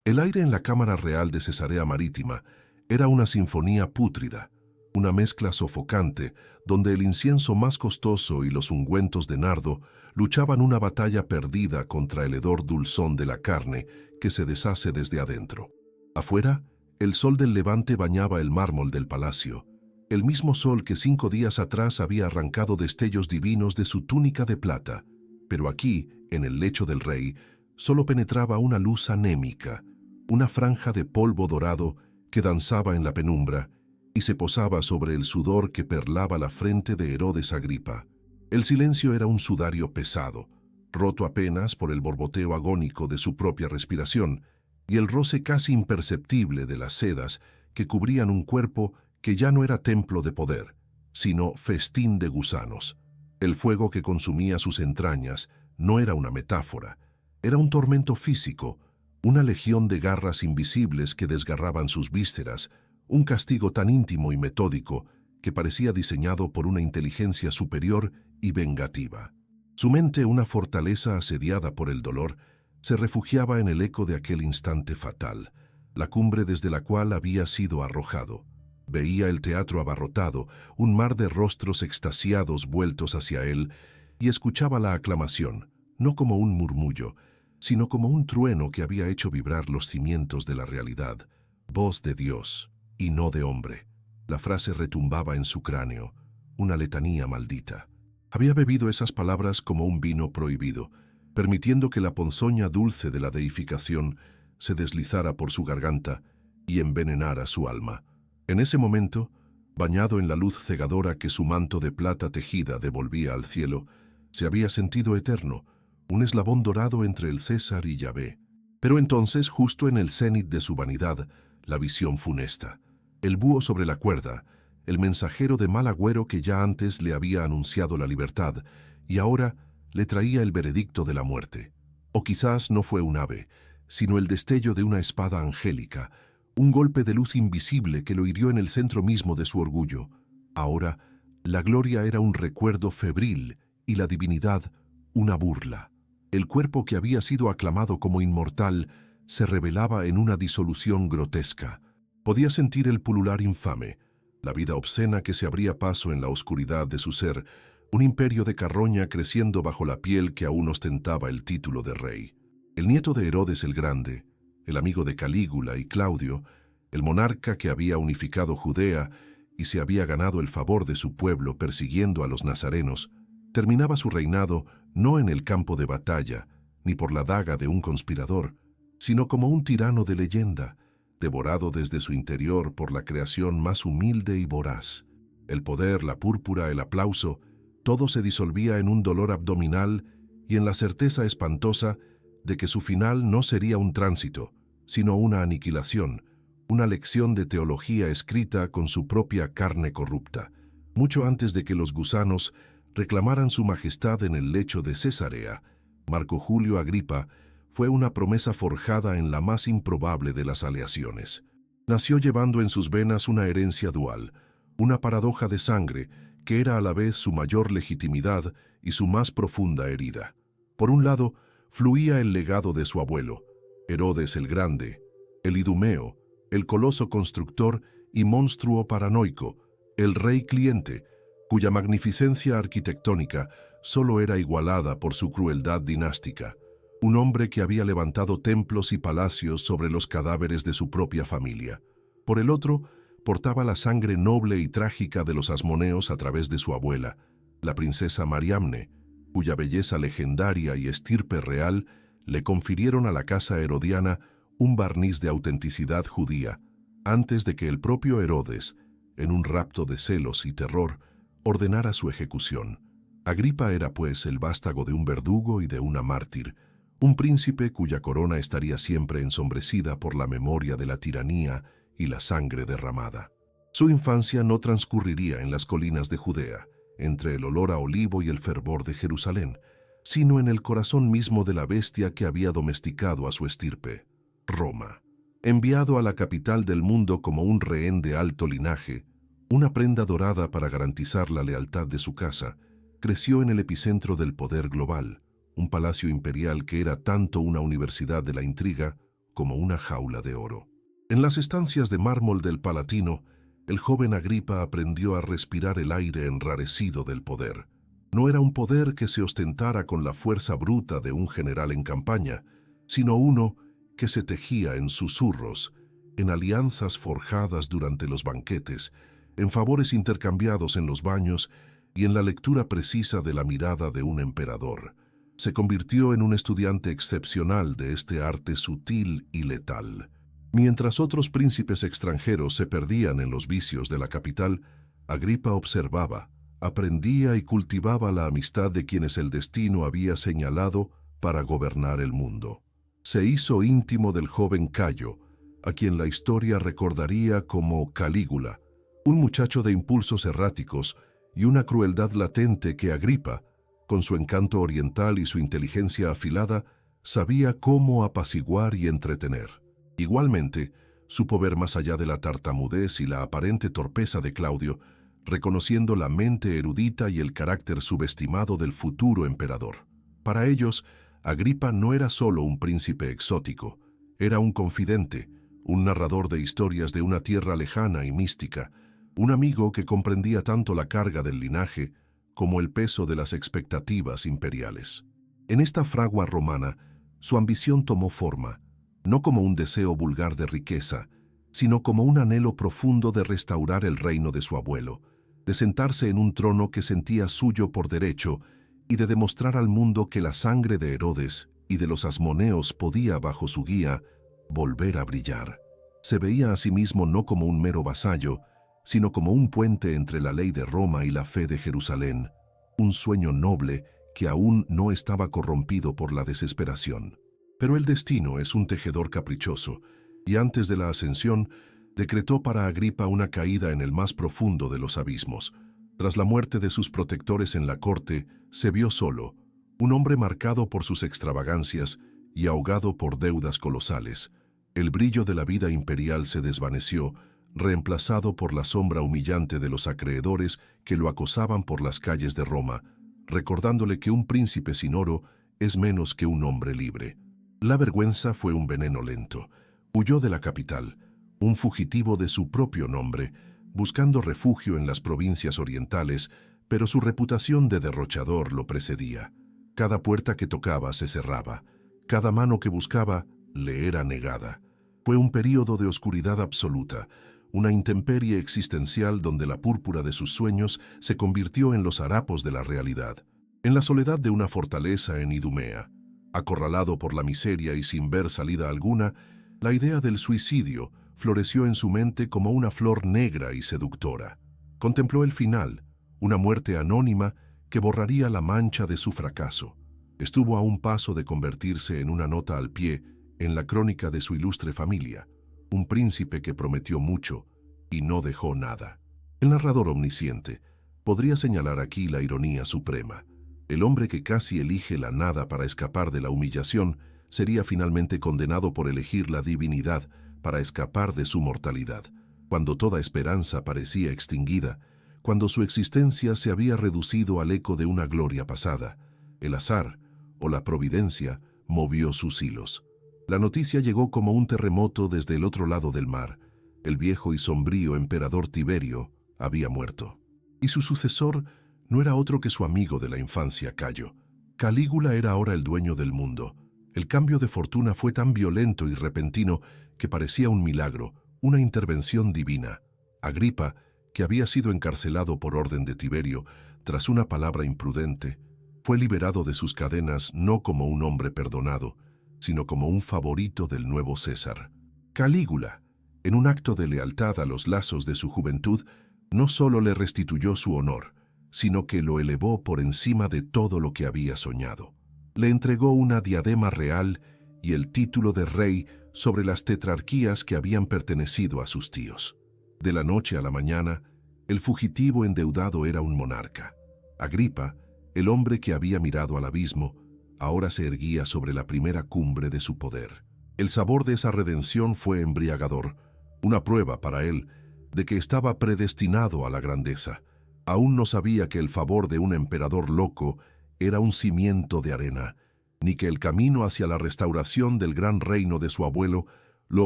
El aire en la Cámara Real de Cesarea Marítima era una sinfonía pútrida, una mezcla sofocante donde el incienso más costoso y los ungüentos de nardo luchaban una batalla perdida contra el hedor dulzón de la carne que se deshace desde adentro. Afuera, el sol del levante bañaba el mármol del palacio, el mismo sol que 5 días atrás había arrancado destellos divinos de su túnica de plata, pero aquí, en el lecho del rey, solo penetraba una luz anémica, una franja de polvo dorado que danzaba en la penumbra y se posaba sobre el sudor que perlaba la frente de Herodes Agripa. El silencio era un sudario pesado, roto apenas por el borboteo agónico de su propia respiración y el roce casi imperceptible de las sedas que cubrían un cuerpo que ya no era templo de poder, sino festín de gusanos. El fuego que consumía sus entrañas no era una metáfora, era un tormento físico, una legión de garras invisibles que desgarraban sus vísceras, un castigo tan íntimo y metódico que parecía diseñado por una inteligencia superior y vengativa. Su mente, una fortaleza asediada por el dolor, se refugiaba en el eco de aquel instante fatal, la cumbre desde la cual había sido arrojado. Veía el teatro abarrotado, un mar de rostros extasiados vueltos hacia él, y escuchaba la aclamación, no como un murmullo, sino como un trueno que había hecho vibrar los cimientos de la realidad. Voz de Dios, y no de hombre. La frase retumbaba en su cráneo, una letanía maldita. Había bebido esas palabras como un vino prohibido, permitiendo que la ponzoña dulce de la deificación se deslizara por su garganta y envenenara su alma. En ese momento, bañado en la luz cegadora que su manto de plata tejida devolvía al cielo, se había sentido eterno, un eslabón dorado entre el César y Yahvé. Pero entonces, justo en el cenit de su vanidad, la visión funesta. El búho sobre la cuerda, el mensajero de mal agüero que ya antes le había anunciado la libertad y ahora le traía el veredicto de la muerte. O quizás no fue un ave, sino el destello de una espada angélica, un golpe de luz invisible que lo hirió en el centro mismo de su orgullo. Ahora, la gloria era un recuerdo febril y la divinidad una burla. El cuerpo que había sido aclamado como inmortal se revelaba en una disolución grotesca. Podía sentir el pulular infame, la vida obscena que se abría paso en la oscuridad de su ser, un imperio de carroña creciendo bajo la piel que aún ostentaba el título de rey. El nieto de Herodes el Grande, el amigo de Calígula y Claudio, el monarca que había unificado Judea y se había ganado el favor de su pueblo persiguiendo a los nazarenos, terminaba su reinado no en el campo de batalla, ni por la daga de un conspirador, sino como un tirano de leyenda, devorado desde su interior por la creación más humilde y voraz. El poder, la púrpura, el aplauso, todo se disolvía en un dolor abdominal y en la certeza espantosa de que su final no sería un tránsito, sino una aniquilación, una lección de teología escrita con su propia carne corrupta, mucho antes de que los gusanos reclamaran su majestad en el lecho de Cesarea. Marco Julio Agripa fue una promesa forjada en la más improbable de las aleaciones. Nació llevando en sus venas una herencia dual, una paradoja de sangre que era a la vez su mayor legitimidad y su más profunda herida. Por un lado, fluía el legado de su abuelo, Herodes el Grande, el Idumeo, el coloso constructor y monstruo paranoico, el rey cliente, cuya magnificencia arquitectónica solo era igualada por su crueldad dinástica, un hombre que había levantado templos y palacios sobre los cadáveres de su propia familia. Por el otro, portaba la sangre noble y trágica de los asmoneos a través de su abuela, la princesa Mariamne, cuya belleza legendaria y estirpe real le confirieron a la casa herodiana un barniz de autenticidad judía, antes de que el propio Herodes, en un rapto de celos y terror, ordenara su ejecución. Agripa era, pues, el vástago de un verdugo y de una mártir, un príncipe cuya corona estaría siempre ensombrecida por la memoria de la tiranía y la sangre derramada. Su infancia no transcurriría en las colinas de Judea, entre el olor a olivo y el fervor de Jerusalén, sino en el corazón mismo de la bestia que había domesticado a su estirpe, Roma. Enviado a la capital del mundo como un rehén de alto linaje, una prenda dorada para garantizar la lealtad de su casa, creció en el epicentro del poder global, un palacio imperial que era tanto una universidad de la intriga como una jaula de oro. En las estancias de mármol del Palatino, el joven Agripa aprendió a respirar el aire enrarecido del poder. No era un poder que se ostentara con la fuerza bruta de un general en campaña, sino uno que se tejía en susurros, en alianzas forjadas durante los banquetes, en favores intercambiados en los baños y en la lectura precisa de la mirada de un emperador. Se convirtió en un estudiante excepcional de este arte sutil y letal. Mientras otros príncipes extranjeros se perdían en los vicios de la capital, Agripa observaba, aprendía y cultivaba la amistad de quienes el destino había señalado para gobernar el mundo. Se hizo íntimo del joven Cayo, a quien la historia recordaría como Calígula, un muchacho de impulsos erráticos y una crueldad latente que Agripa, con su encanto oriental y su inteligencia afilada, sabía cómo apaciguar y entretener. Igualmente, supo ver más allá de la tartamudez y la aparente torpeza de Claudio, reconociendo la mente erudita y el carácter subestimado del futuro emperador. Para ellos, Agripa no era solo un príncipe exótico, era un confidente, un narrador de historias de una tierra lejana y mística, un amigo que comprendía tanto la carga del linaje como el peso de las expectativas imperiales. En esta fragua romana, su ambición tomó forma, no como un deseo vulgar de riqueza, sino como un anhelo profundo de restaurar el reino de su abuelo, de sentarse en un trono que sentía suyo por derecho y de demostrar al mundo que la sangre de Herodes y de los asmoneos podía, bajo su guía, volver a brillar. Se veía a sí mismo no como un mero vasallo, sino como un puente entre la ley de Roma y la fe de Jerusalén, un sueño noble que aún no estaba corrompido por la desesperación. Pero el destino es un tejedor caprichoso, y antes de la ascensión, decretó para Agripa una caída en el más profundo de los abismos. Tras la muerte de sus protectores en la corte, se vio solo, un hombre marcado por sus extravagancias y ahogado por deudas colosales. El brillo de la vida imperial se desvaneció, reemplazado por la sombra humillante de los acreedores que lo acosaban por las calles de Roma, recordándole que un príncipe sin oro es menos que un hombre libre. La vergüenza fue un veneno lento. Huyó de la capital, un fugitivo de su propio nombre, buscando refugio en las provincias orientales, pero su reputación de derrochador lo precedía. Cada puerta que tocaba se cerraba, cada mano que buscaba le era negada. Fue un período de oscuridad absoluta, una intemperie existencial donde la púrpura de sus sueños se convirtió en los harapos de la realidad. En la soledad de una fortaleza en Idumea, acorralado por la miseria y sin ver salida alguna, la idea del suicidio floreció en su mente como una flor negra y seductora. Contempló el final, una muerte anónima que borraría la mancha de su fracaso. Estuvo a un paso de convertirse en una nota al pie en la crónica de su ilustre familia, un príncipe que prometió mucho y no dejó nada. El narrador omnisciente podría señalar aquí la ironía suprema. El hombre que casi elige la nada para escapar de la humillación sería finalmente condenado por elegir la divinidad para escapar de su mortalidad, cuando toda esperanza parecía extinguida, cuando su existencia se había reducido al eco de una gloria pasada. El azar, o la providencia, movió sus hilos. La noticia llegó como un terremoto desde el otro lado del mar. El viejo y sombrío emperador Tiberio había muerto. Y su sucesor no era otro que su amigo de la infancia, Cayo. Calígula era ahora el dueño del mundo. El cambio de fortuna fue tan violento y repentino que parecía un milagro, una intervención divina. Agripa, que había sido encarcelado por orden de Tiberio tras una palabra imprudente, fue liberado de sus cadenas no como un hombre perdonado, sino como un favorito del nuevo César. Calígula, en un acto de lealtad a los lazos de su juventud, no solo le restituyó su honor, sino que lo elevó por encima de todo lo que había soñado. Le entregó una diadema real y el título de rey sobre las tetrarquías que habían pertenecido a sus tíos. De la noche a la mañana, el fugitivo endeudado era un monarca. Agripa, el hombre que había mirado al abismo, ahora se erguía sobre la primera cumbre de su poder. El sabor de esa redención fue embriagador, una prueba para él de que estaba predestinado a la grandeza. Aún no sabía que el favor de un emperador loco era un cimiento de arena, ni que el camino hacia la restauración del gran reino de su abuelo lo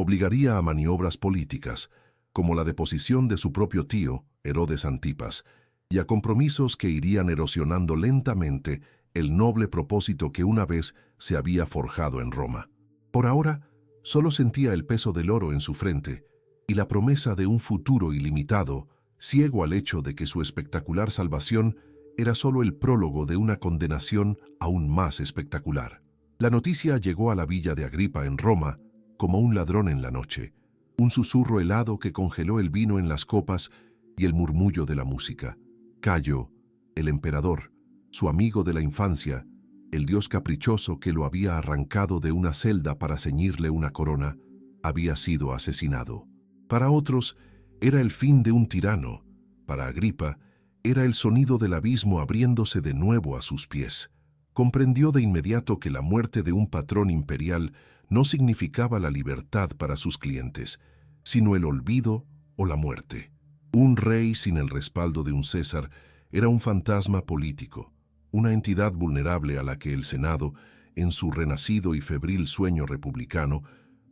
obligaría a maniobras políticas, como la deposición de su propio tío, Herodes Antipas, y a compromisos que irían erosionando lentamente el noble propósito que una vez se había forjado en Roma. Por ahora, solo sentía el peso del oro en su frente y la promesa de un futuro ilimitado, ciego al hecho de que su espectacular salvación era solo el prólogo de una condenación aún más espectacular. La noticia llegó a la villa de Agripa en Roma como un ladrón en la noche, un susurro helado que congeló el vino en las copas y el murmullo de la música. Cayo, el emperador, su amigo de la infancia, el dios caprichoso que lo había arrancado de una celda para ceñirle una corona, había sido asesinado. Para otros, era el fin de un tirano. Para Agripa, era el sonido del abismo abriéndose de nuevo a sus pies. Comprendió de inmediato que la muerte de un patrón imperial no significaba la libertad para sus clientes, sino el olvido o la muerte. Un rey sin el respaldo de un César era un fantasma político, una entidad vulnerable a la que el Senado, en su renacido y febril sueño republicano,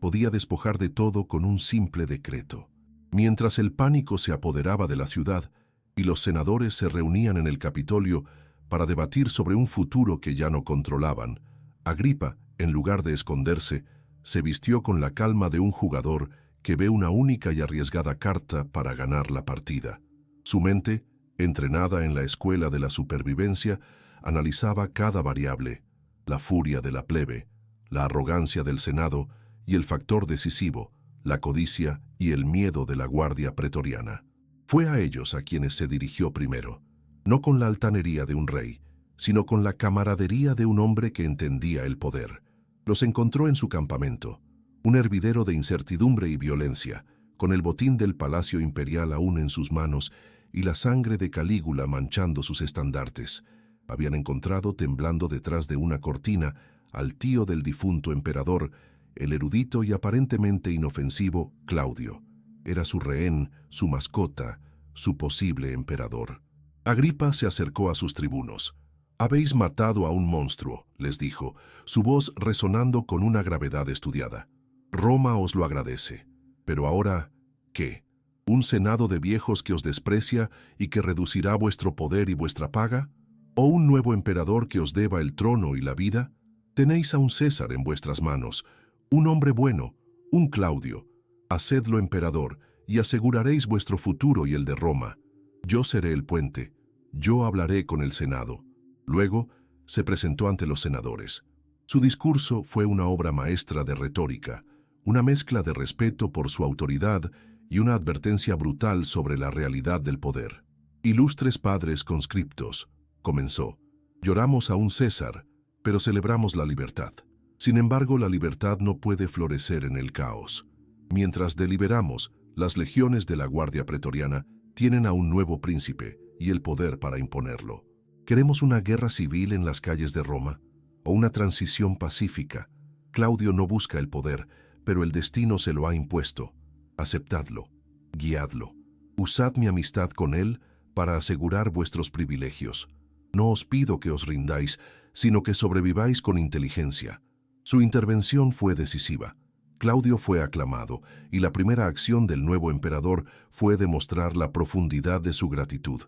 podía despojar de todo con un simple decreto. Mientras el pánico se apoderaba de la ciudad y los senadores se reunían en el Capitolio para debatir sobre un futuro que ya no controlaban, Agripa, en lugar de esconderse, se vistió con la calma de un jugador que ve una única y arriesgada carta para ganar la partida. Su mente, entrenada en la escuela de la supervivencia, analizaba cada variable: la furia de la plebe, la arrogancia del Senado y el factor decisivo, la codicia y el miedo de la guardia pretoriana. Fue a ellos a quienes se dirigió primero, no con la altanería de un rey, sino con la camaradería de un hombre que entendía el poder. Los encontró en su campamento, un hervidero de incertidumbre y violencia, con el botín del palacio imperial aún en sus manos y la sangre de Calígula manchando sus estandartes. Habían encontrado temblando detrás de una cortina al tío del difunto emperador, el erudito y aparentemente inofensivo Claudio. Era su rehén, su mascota, su posible emperador. Agripa se acercó a sus tribunos. «Habéis matado a un monstruo», les dijo, su voz resonando con una gravedad estudiada. «Roma os lo agradece. Pero ahora, ¿qué? ¿Un senado de viejos que os desprecia y que reducirá vuestro poder y vuestra paga? ¿O un nuevo emperador que os deba el trono y la vida? Tenéis a un César en vuestras manos, un hombre bueno, un Claudio. Hacedlo emperador y aseguraréis vuestro futuro y el de Roma. Yo seré el puente. Yo hablaré con el Senado». Luego se presentó ante los senadores. Su discurso fue una obra maestra de retórica, una mezcla de respeto por su autoridad y una advertencia brutal sobre la realidad del poder. «Ilustres padres conscriptos», comenzó, «lloramos a un César, pero celebramos la libertad. Sin embargo, la libertad no puede florecer en el caos. Mientras deliberamos, las legiones de la Guardia Pretoriana tienen a un nuevo príncipe y el poder para imponerlo. ¿Queremos una guerra civil en las calles de Roma? ¿O una transición pacífica? Claudio no busca el poder, pero el destino se lo ha impuesto. Aceptadlo, guiadlo. Usad mi amistad con él para asegurar vuestros privilegios. No os pido que os rindáis, sino que sobreviváis con inteligencia». Su intervención fue decisiva. Claudio fue aclamado, y la primera acción del nuevo emperador fue demostrar la profundidad de su gratitud.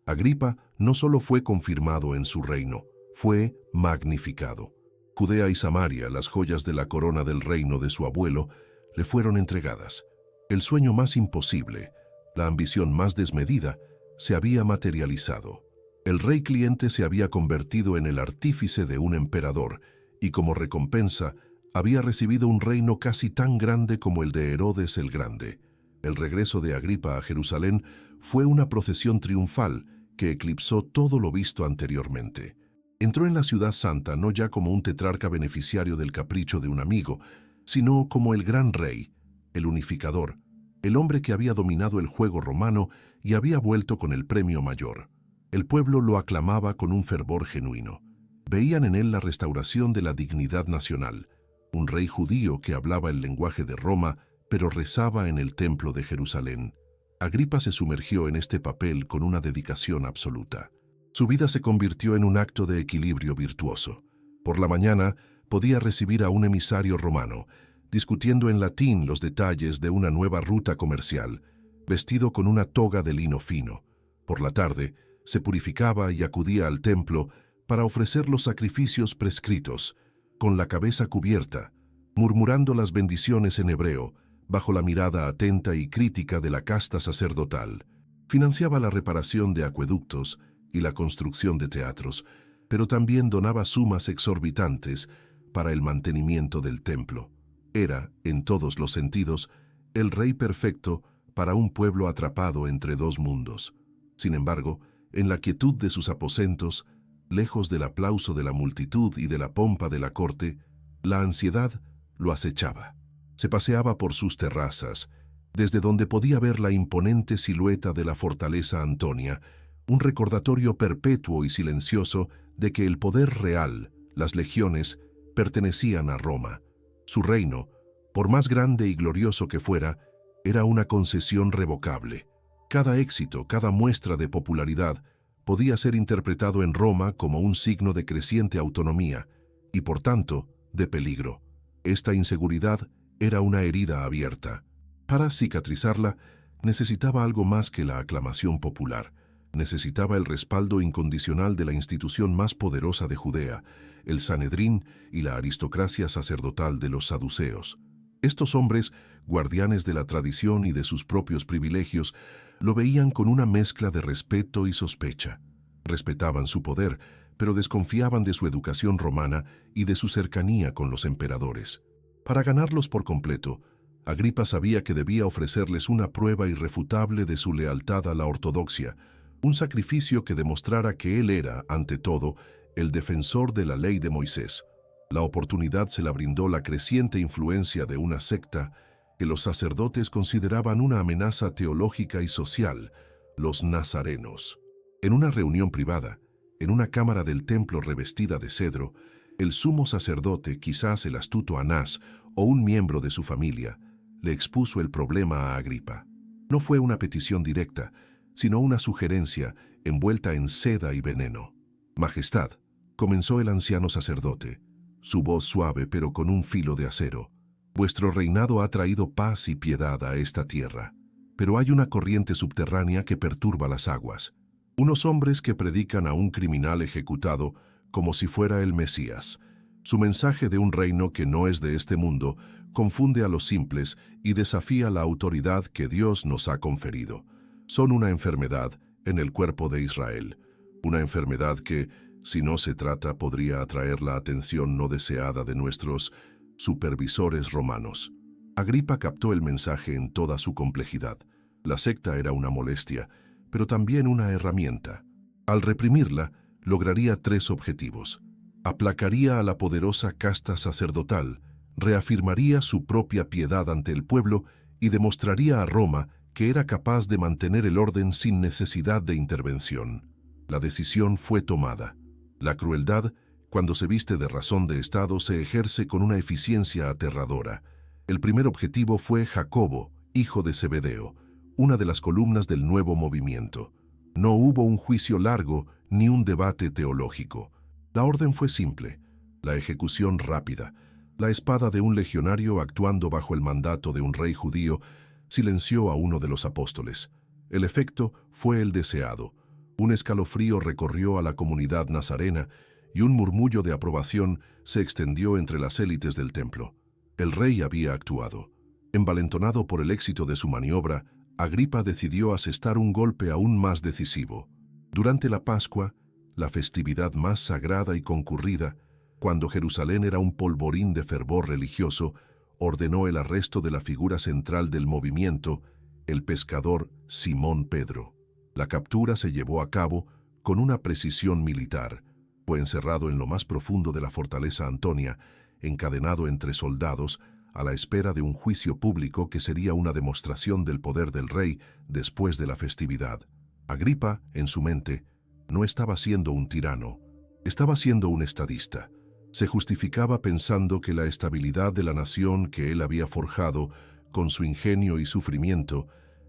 Agripa no solo fue confirmado en su reino, fue magnificado. Judea y Samaria, las joyas de la corona del reino de su abuelo, le fueron entregadas. El sueño más imposible, la ambición más desmedida, se había materializado. El rey cliente se había convertido en el artífice de un emperador, y como recompensa, había recibido un reino casi tan grande como el de Herodes el Grande. El regreso de Agripa a Jerusalén fue una procesión triunfal que eclipsó todo lo visto anteriormente. Entró en la ciudad santa no ya como un tetrarca beneficiario del capricho de un amigo, sino como el gran rey, el unificador, el hombre que había dominado el juego romano y había vuelto con el premio mayor. El pueblo lo aclamaba con un fervor genuino. Veían en él la restauración de la dignidad nacional, un rey judío que hablaba el lenguaje de Roma, pero rezaba en el templo de Jerusalén. Agripa se sumergió en este papel con una dedicación absoluta. Su vida se convirtió en un acto de equilibrio virtuoso. Por la mañana podía recibir a un emisario romano, discutiendo en latín los detalles de una nueva ruta comercial, vestido con una toga de lino fino. Por la tarde se purificaba y acudía al templo para ofrecer los sacrificios prescritos, con la cabeza cubierta, murmurando las bendiciones en hebreo, bajo la mirada atenta y crítica de la casta sacerdotal. Financiaba la reparación de acueductos y la construcción de teatros, pero también donaba sumas exorbitantes para el mantenimiento del templo. Era, en todos los sentidos, el rey perfecto para un pueblo atrapado entre dos mundos. Sin embargo, en la quietud de sus aposentos, lejos del aplauso de la multitud y de la pompa de la corte, la ansiedad lo acechaba. Se paseaba por sus terrazas, desde donde podía ver la imponente silueta de la fortaleza Antonia, un recordatorio perpetuo y silencioso de que el poder real, las legiones, pertenecían a Roma. Su reino, por más grande y glorioso que fuera, era una concesión revocable. Cada éxito, cada muestra de popularidad, podía ser interpretado en Roma como un signo de creciente autonomía y, por tanto, de peligro. Esta inseguridad era una herida abierta. Para cicatrizarla, necesitaba algo más que la aclamación popular. Necesitaba el respaldo incondicional de la institución más poderosa de Judea, el Sanedrín y la aristocracia sacerdotal de los saduceos. Estos hombres, guardianes de la tradición y de sus propios privilegios, lo veían con una mezcla de respeto y sospecha. Respetaban su poder, pero desconfiaban de su educación romana y de su cercanía con los emperadores. Para ganarlos por completo, Agripa sabía que debía ofrecerles una prueba irrefutable de su lealtad a la ortodoxia, un sacrificio que demostrara que él era, ante todo, el defensor de la ley de Moisés. La oportunidad se la brindó la creciente influencia de una secta que los sacerdotes consideraban una amenaza teológica y social, los nazarenos. En una reunión privada, en una cámara del templo revestida de cedro, el sumo sacerdote, quizás el astuto Anás o un miembro de su familia, le expuso el problema a Agripa. No fue una petición directa, sino una sugerencia envuelta en seda y veneno. «Majestad», comenzó el anciano sacerdote, su voz suave pero con un filo de acero, «vuestro reinado ha traído paz y piedad a esta tierra, pero hay una corriente subterránea que perturba las aguas. Unos hombres que predican a un criminal ejecutado como si fuera el Mesías. Su mensaje de un reino que no es de este mundo confunde a los simples y desafía la autoridad que Dios nos ha conferido. Son una enfermedad en el cuerpo de Israel, una enfermedad que, si no se trata, podría atraer la atención no deseada de nuestros supervisores romanos». Agripa captó el mensaje en toda su complejidad. La secta era una molestia, pero también una herramienta. Al reprimirla, lograría tres objetivos. Aplacaría a la poderosa casta sacerdotal, reafirmaría su propia piedad ante el pueblo y demostraría a Roma que era capaz de mantener el orden sin necesidad de intervención. La decisión fue tomada. La crueldad, cuando se viste de razón de Estado, se ejerce con una eficiencia aterradora. El primer objetivo fue Jacobo, hijo de Zebedeo, una de las columnas del nuevo movimiento. No hubo un juicio largo ni un debate teológico. La orden fue simple, la ejecución rápida. La espada de un legionario actuando bajo el mandato de un rey judío silenció a uno de los apóstoles. El efecto fue el deseado. Un escalofrío recorrió a la comunidad nazarena y un murmullo de aprobación se extendió entre las élites del templo. El rey había actuado. Envalentonado por el éxito de su maniobra, Agripa decidió asestar un golpe aún más decisivo. Durante la Pascua, la festividad más sagrada y concurrida, cuando Jerusalén era un polvorín de fervor religioso, ordenó el arresto de la figura central del movimiento, el pescador Simón Pedro. La captura se llevó a cabo con una precisión militar. Fue encerrado en lo más profundo de la fortaleza Antonia, encadenado entre soldados, a la espera de un juicio público que sería una demostración del poder del rey después de la festividad. Agripa, en su mente, no estaba siendo un tirano, estaba siendo un estadista. Se justificaba pensando que la estabilidad de la nación que él había forjado, con su ingenio y sufrimiento,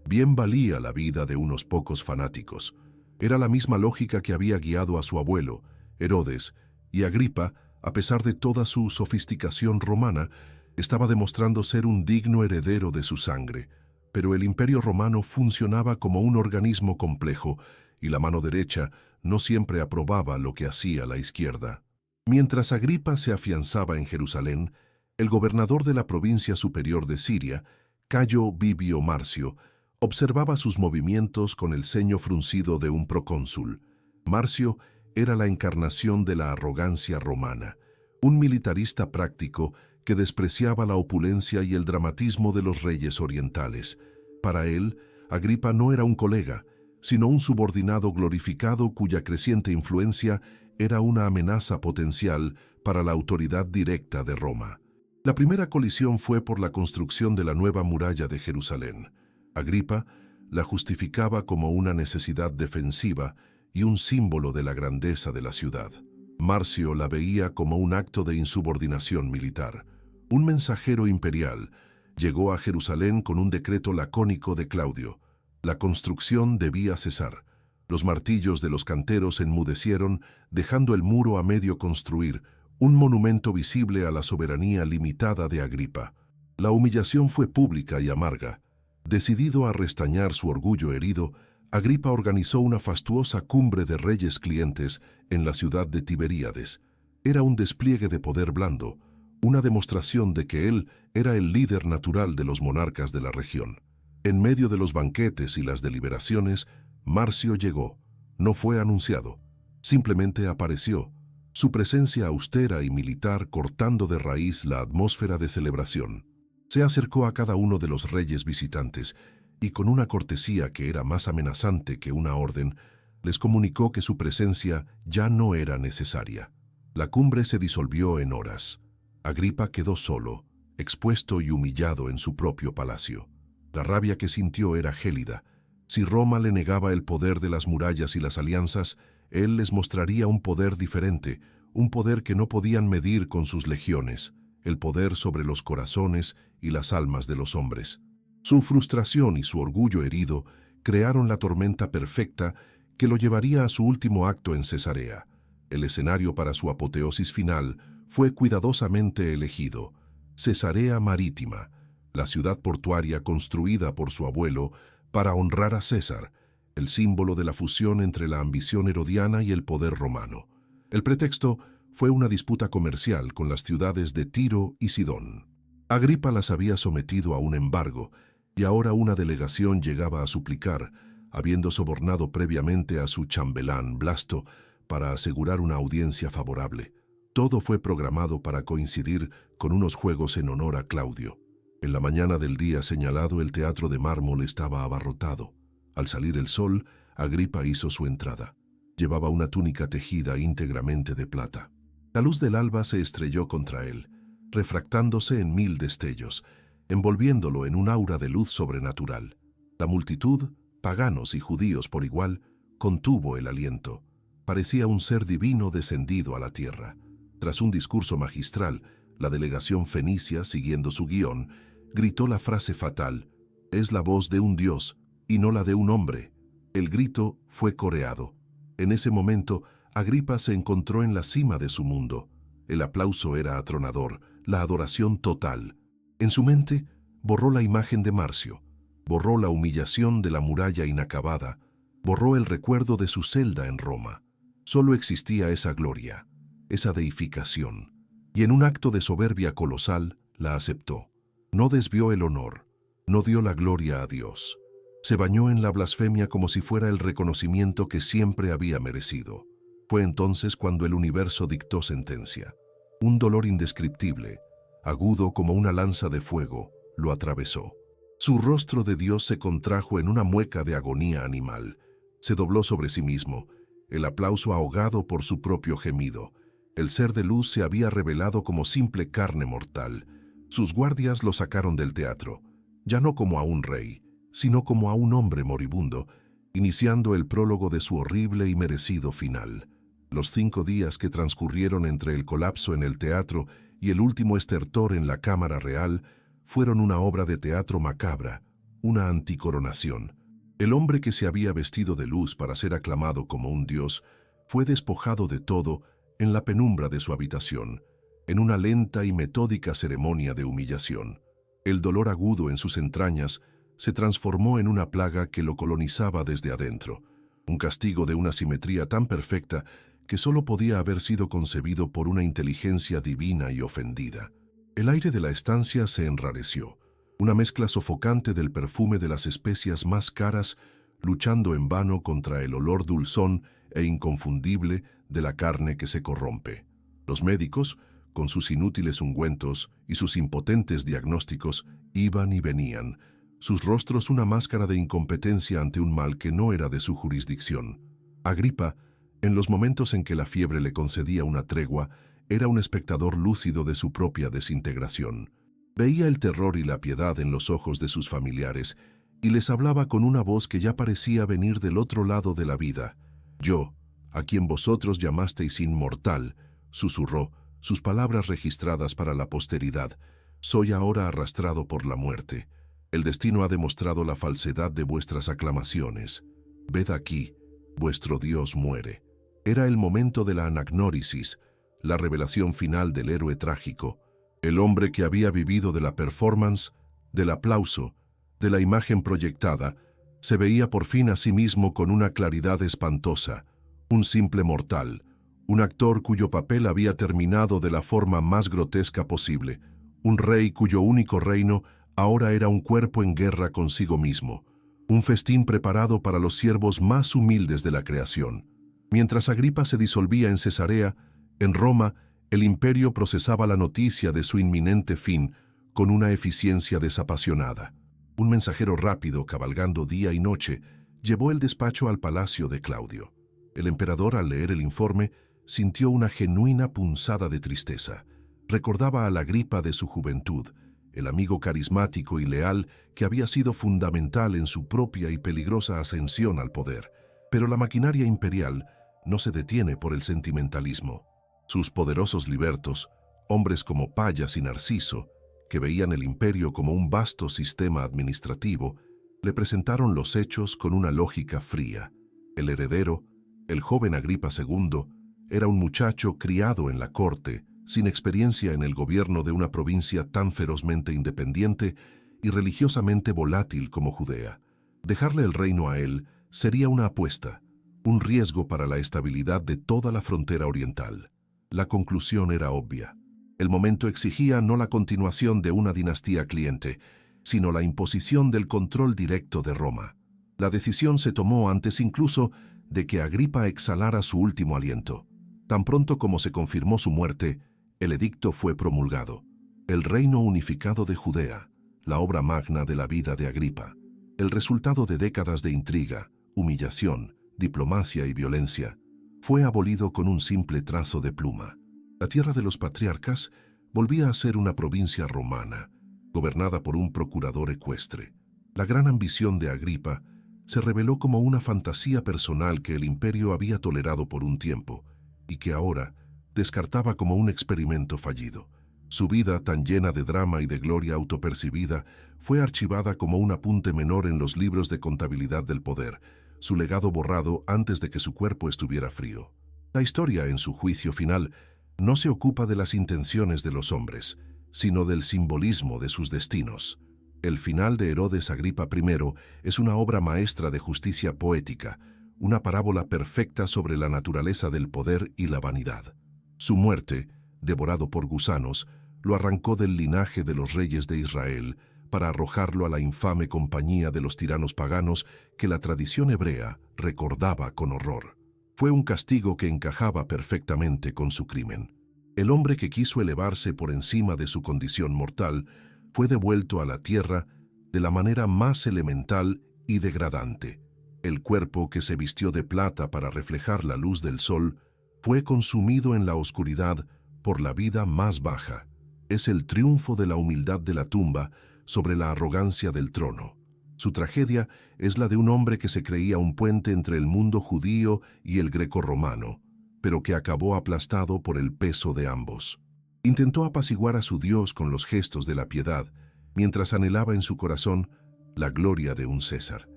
bien valía la vida de unos pocos fanáticos. Era la misma lógica que había guiado a su abuelo, Herodes, y Agripa A pesar de toda su sofisticación romana, estaba demostrando ser un digno heredero de su sangre. Pero el Imperio Romano funcionaba como un organismo complejo y la mano derecha no siempre aprobaba lo que hacía la izquierda. Mientras Agripa se afianzaba en Jerusalén, el gobernador de la provincia superior de Siria, Cayo Bibio Marcio, observaba sus movimientos con el ceño fruncido de un procónsul. Marcio era la encarnación de la arrogancia romana, un militarista práctico que despreciaba la opulencia y el dramatismo de los reyes orientales. Para él, Agripa no era un colega, sino un subordinado glorificado cuya creciente influencia era una amenaza potencial para la autoridad directa de Roma. La primera colisión fue por la construcción de la nueva muralla de Jerusalén. Agripa la justificaba como una necesidad defensiva y un símbolo de la grandeza de la ciudad. Marcio la veía como un acto de insubordinación militar. Un mensajero imperial llegó a Jerusalén con un decreto lacónico de Claudio. La construcción debía cesar. Los martillos de los canteros enmudecieron, dejando el muro a medio construir, un monumento visible a la soberanía limitada de Agripa. La humillación fue pública y amarga. Decidido a restañar su orgullo herido, Agripa organizó una fastuosa cumbre de reyes clientes en la ciudad de Tiberíades. Era un despliegue de poder blando, una demostración de que él era el líder natural de los monarcas de la región. En medio de los banquetes y las deliberaciones, Marcio llegó. No fue anunciado, simplemente apareció, su presencia austera y militar cortando de raíz la atmósfera de celebración. Se acercó a cada uno de los reyes visitantes y con una cortesía que era más amenazante que una orden, les comunicó que su presencia ya no era necesaria. La cumbre se disolvió en horas. Agripa quedó solo, expuesto y humillado en su propio palacio. La rabia que sintió era gélida. Si Roma le negaba el poder de las murallas y las alianzas, él les mostraría un poder diferente, un poder que no podían medir con sus legiones, el poder sobre los corazones y las almas de los hombres. Su frustración y su orgullo herido crearon la tormenta perfecta que lo llevaría a su último acto en Cesarea. El escenario para su apoteosis final fue cuidadosamente elegido: Cesarea Marítima, la ciudad portuaria construida por su abuelo para honrar a César, el símbolo de la fusión entre la ambición herodiana y el poder romano. El pretexto fue una disputa comercial con las ciudades de Tiro y Sidón. Agripa las había sometido a un embargo, y ahora una delegación llegaba a suplicar, habiendo sobornado previamente a su chambelán Blasto para asegurar una audiencia favorable. Todo fue programado para coincidir con unos juegos en honor a Claudio. En la mañana del día señalado, el teatro de mármol estaba abarrotado. Al salir el sol, Agripa hizo su entrada. Llevaba una túnica tejida íntegramente de plata. La luz del alba se estrelló contra él, refractándose en 1000 destellos, envolviéndolo en un aura de luz sobrenatural. La multitud, paganos y judíos por igual, contuvo el aliento. Parecía un ser divino descendido a la tierra. Tras un discurso magistral, la delegación fenicia, siguiendo su guión, gritó la frase fatal: «Es la voz de un dios y no la de un hombre». El grito fue coreado. En ese momento, Agripa se encontró en la cima de su mundo. El aplauso era atronador, la adoración total. En su mente, borró la imagen de Marcio, borró la humillación de la muralla inacabada, borró el recuerdo de su celda en Roma. Solo existía esa gloria, esa deificación, y en un acto de soberbia colosal la aceptó. No desvió el honor, no dio la gloria a Dios. Se bañó en la blasfemia como si fuera el reconocimiento que siempre había merecido. Fue entonces cuando el universo dictó sentencia. Un dolor indescriptible, agudo como una lanza de fuego, lo atravesó. Su rostro de Dios se contrajo en una mueca de agonía animal. Se dobló sobre sí mismo, el aplauso ahogado por su propio gemido. El ser de luz se había revelado como simple carne mortal. Sus guardias lo sacaron del teatro, ya no como a un rey, sino como a un hombre moribundo, iniciando el prólogo de su horrible y merecido final. Los 5 días que transcurrieron entre el colapso en el teatro y el último estertor en la Cámara Real fueron una obra de teatro macabra, una anticoronación. El hombre que se había vestido de luz para ser aclamado como un dios fue despojado de todo en la penumbra de su habitación, en una lenta y metódica ceremonia de humillación. El dolor agudo en sus entrañas se transformó en una plaga que lo colonizaba desde adentro, un castigo de una simetría tan perfecta que solo podía haber sido concebido por una inteligencia divina y ofendida. El aire de la estancia se enrareció, una mezcla sofocante del perfume de las especias más caras, luchando en vano contra el olor dulzón e inconfundible de la carne que se corrompe. Los médicos, con sus inútiles ungüentos y sus impotentes diagnósticos, iban y venían, sus rostros una máscara de incompetencia ante un mal que no era de su jurisdicción. Agripa, en los momentos en que la fiebre le concedía una tregua, era un espectador lúcido de su propia desintegración. Veía el terror y la piedad en los ojos de sus familiares y les hablaba con una voz que ya parecía venir del otro lado de la vida. Yo, a quien vosotros llamasteis inmortal, susurró, sus palabras registradas para la posteridad, soy ahora arrastrado por la muerte. El destino ha demostrado la falsedad de vuestras aclamaciones. Ved aquí, vuestro Dios muere. Era el momento de la anagnórisis, la revelación final del héroe trágico, el hombre que había vivido de la performance, del aplauso, de la imagen proyectada, se veía por fin a sí mismo con una claridad espantosa, un simple mortal, un actor cuyo papel había terminado de la forma más grotesca posible, un rey cuyo único reino ahora era un cuerpo en guerra consigo mismo, un festín preparado para los siervos más humildes de la creación. Mientras Agripa se disolvía en Cesarea, en Roma, el imperio procesaba la noticia de su inminente fin con una eficiencia desapasionada. Un mensajero rápido, cabalgando día y noche, llevó el despacho al palacio de Claudio. El emperador, al leer el informe, sintió una genuina punzada de tristeza. Recordaba a la Agripa de su juventud, el amigo carismático y leal que había sido fundamental en su propia y peligrosa ascensión al poder. Pero la maquinaria imperial no se detiene por el sentimentalismo. Sus poderosos libertos, hombres como Payas y Narciso, que veían el imperio como un vasto sistema administrativo, le presentaron los hechos con una lógica fría. El heredero, el joven Agripa II, era un muchacho criado en la corte, sin experiencia en el gobierno de una provincia tan ferozmente independiente y religiosamente volátil como Judea. Dejarle el reino a él sería una apuesta, un riesgo para la estabilidad de toda la frontera oriental. La conclusión era obvia. El momento exigía no la continuación de una dinastía cliente, sino la imposición del control directo de Roma. La decisión se tomó antes incluso de que Agripa exhalara su último aliento. Tan pronto como se confirmó su muerte, el edicto fue promulgado. El reino unificado de Judea, la obra magna de la vida de Agripa, el resultado de décadas de intriga, humillación, diplomacia y violencia, fue abolido con un simple trazo de pluma. La tierra de los patriarcas volvía a ser una provincia romana, gobernada por un procurador ecuestre. La gran ambición de Agripa se reveló como una fantasía personal que el imperio había tolerado por un tiempo y que ahora descartaba como un experimento fallido. Su vida, tan llena de drama y de gloria autopercibida, fue archivada como un apunte menor en los libros de contabilidad del poder, su legado borrado antes de que su cuerpo estuviera frío. La historia, en su juicio final, no se ocupa de las intenciones de los hombres, sino del simbolismo de sus destinos. El final de Herodes Agripa I es una obra maestra de justicia poética, una parábola perfecta sobre la naturaleza del poder y la vanidad. Su muerte, devorado por gusanos, lo arrancó del linaje de los reyes de Israel para arrojarlo a la infame compañía de los tiranos paganos que la tradición hebrea recordaba con horror. Fue un castigo que encajaba perfectamente con su crimen. El hombre que quiso elevarse por encima de su condición mortal fue devuelto a la tierra de la manera más elemental y degradante. El cuerpo que se vistió de plata para reflejar la luz del sol fue consumido en la oscuridad por la vida más baja. Es el triunfo de la humildad de la tumba sobre la arrogancia del trono. Su tragedia es la de un hombre que se creía un puente entre el mundo judío y el grecorromano, pero que acabó aplastado por el peso de ambos. Intentó apaciguar a su Dios con los gestos de la piedad, mientras anhelaba en su corazón la gloria de un César,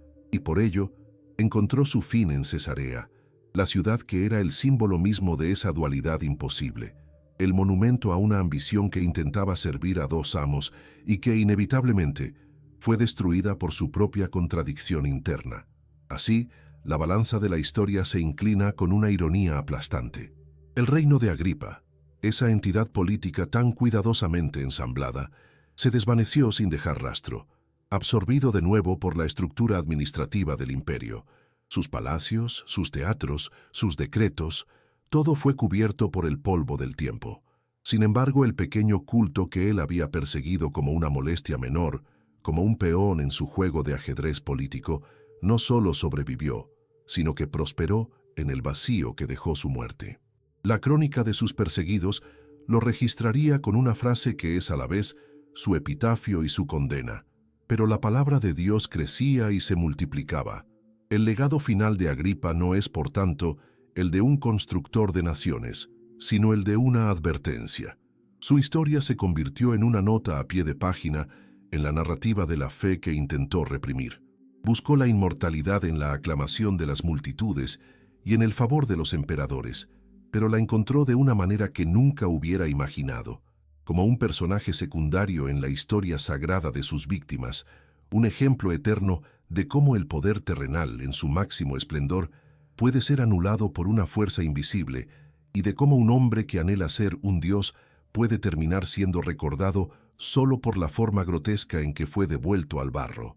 y por ello encontró su fin en Cesarea, la ciudad que era el símbolo mismo de esa dualidad imposible, el monumento a una ambición que intentaba servir a dos amos y que inevitablemente fue destruida por su propia contradicción interna. Así, la balanza de la historia se inclina con una ironía aplastante. El reino de Agripa, esa entidad política tan cuidadosamente ensamblada, se desvaneció sin dejar rastro, absorbido de nuevo por la estructura administrativa del imperio. Sus palacios, sus teatros, sus decretos, todo fue cubierto por el polvo del tiempo. Sin embargo, el pequeño culto que él había perseguido como una molestia menor, como un peón en su juego de ajedrez político, no solo sobrevivió, sino que prosperó en el vacío que dejó su muerte. La crónica de sus perseguidos lo registraría con una frase que es a la vez su epitafio y su condena. Pero la palabra de Dios crecía y se multiplicaba. El legado final de Agripa no es, por tanto, el de un constructor de naciones, sino el de una advertencia. Su historia se convirtió en una nota a pie de página en la narrativa de la fe que intentó reprimir. Buscó la inmortalidad en la aclamación de las multitudes y en el favor de los emperadores, pero la encontró de una manera que nunca hubiera imaginado, como un personaje secundario en la historia sagrada de sus víctimas, un ejemplo eterno de cómo el poder terrenal, en su máximo esplendor, puede ser anulado por una fuerza invisible, y de cómo un hombre que anhela ser un dios puede terminar siendo recordado solo por la forma grotesca en que fue devuelto al barro.